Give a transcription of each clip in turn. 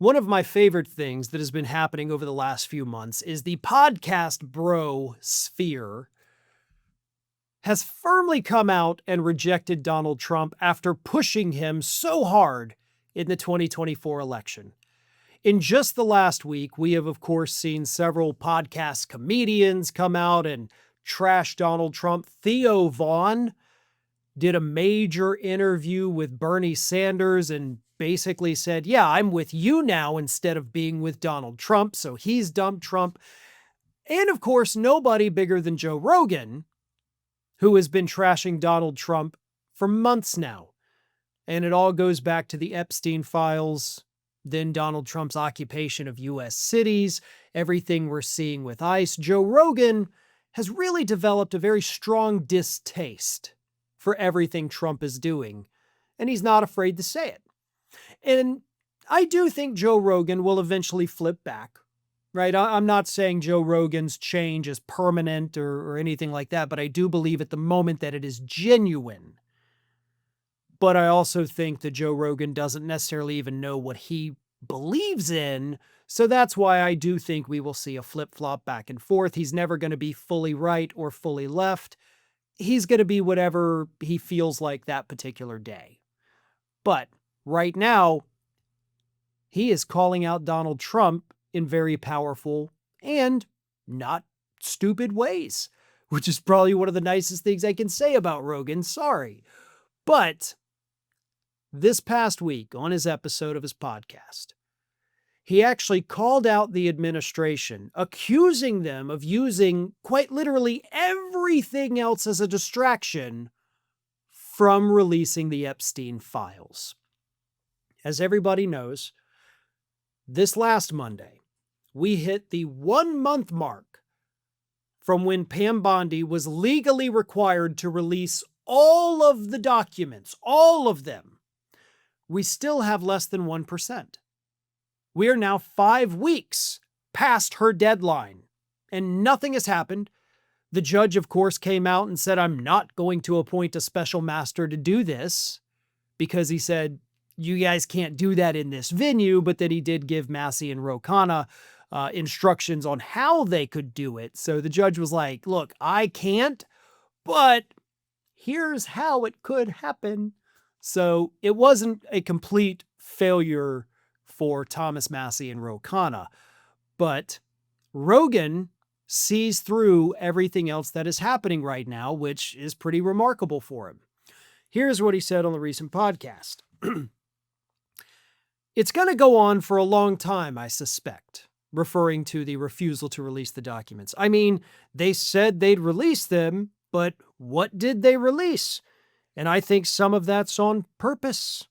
One of my favorite things that has been happening over the last few months is the podcast bro sphere has firmly come out and rejected Donald Trump after pushing him so hard in the 2024 election. In just the last week, we have, of course, seen several podcast comedians come out and trash Donald Trump. Theo Vaughn did a major interview with Bernie Sanders and basically said, yeah, I'm with you now instead of being with Donald Trump. So he's dumped Trump. And of course, nobody bigger than Joe Rogan, who has been trashing Donald Trump for months now. And it all goes back to the Epstein files, then Donald Trump's occupation of U.S. cities, everything we're seeing with ICE. Joe Rogan has really developed a very strong distaste for everything Trump is doing, and he's not afraid to say it. And I do think Joe Rogan will eventually flip back, right? I'm not saying Joe Rogan's change is permanent or anything like that, but I do believe at the moment that it is genuine. But I also think that Joe Rogan doesn't necessarily even know what he believes in, so that's why I do think we will see a flip-flop back and forth. He's never going to be fully right or fully left. He's going to be whatever he feels like that particular day. But right now, he is calling out Donald Trump in very powerful and not stupid ways, which is probably one of the nicest things I can say about Rogan. Sorry. But this past week on his episode of his podcast, he actually called out the administration, accusing them of using quite literally everything else as a distraction from releasing the Epstein files. As everybody knows, this last Monday, we hit the 1-month mark from when Pam Bondi was legally required to release all of the documents, all of them. We still have less than 1%. We are now 5 weeks past her deadline, and nothing has happened. The judge, of course, came out and said, I'm not going to appoint a special master to do this, because he said, you guys can't do that in this venue, but then he did give Massey and Ro Khanna instructions on how they could do it. So the judge was like, look, I can't, but here's how it could happen. So it wasn't a complete failure for Thomas Massey and Ro Khanna, but Rogan sees through everything else that is happening right now, which is pretty remarkable for him. Here's what he said on the recent podcast. It's going to go on for a long time, I suspect, referring to the refusal to release the documents. I mean, they said they'd release them, but what did they release? And I think some of that's on purpose.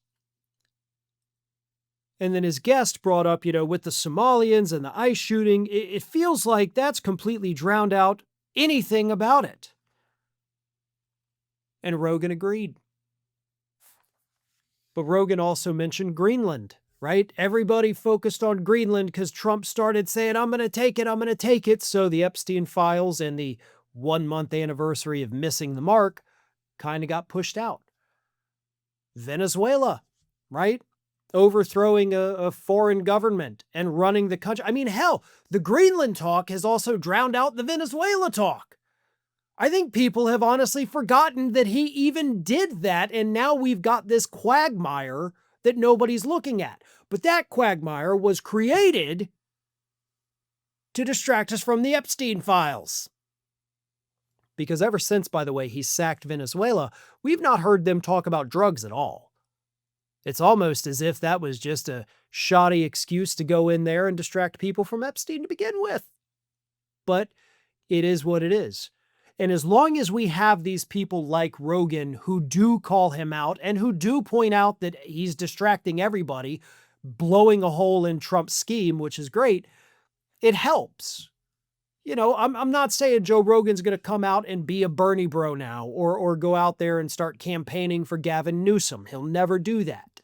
And then his guest brought up, with the Somalians and the ICE shooting, it feels like that's completely drowned out anything about it. And Rogan agreed. But Rogan also mentioned Greenland, right? Everybody focused on Greenland because Trump started saying, I'm going to take it. So the Epstein files and the 1-month anniversary of missing the mark kind of got pushed out. Venezuela, right? Overthrowing a foreign government and running the country. I mean, hell, the Greenland talk has also drowned out the Venezuela talk. I think people have honestly forgotten that he even did that, and now we've got this quagmire that nobody's looking at. But that quagmire was created to distract us from the Epstein files. Because ever since, by the way, he sacked Venezuela, we've not heard them talk about drugs at all. It's almost as if that was just a shoddy excuse to go in there and distract people from Epstein to begin with. But it is what it is. And as long as we have these people like Rogan who do call him out and who do point out that he's distracting everybody, blowing a hole in Trump's scheme, which is great, it helps. I'm not saying Joe Rogan's going to come out and be a Bernie bro now or go out there and start campaigning for Gavin Newsom. He'll never do that.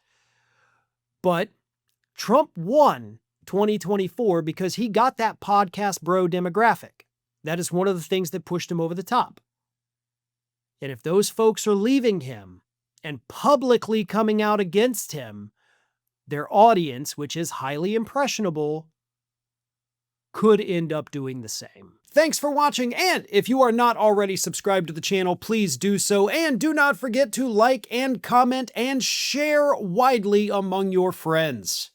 But Trump won 2024 because he got that podcast bro demographic. That is one of the things that pushed him over the top. And if those folks are leaving him and publicly coming out against him, their audience, which is highly impressionable, could end up doing the same. Thanks for watching, and if you are not already subscribed to the channel, please do so, and do not forget to like and comment and share widely among your friends.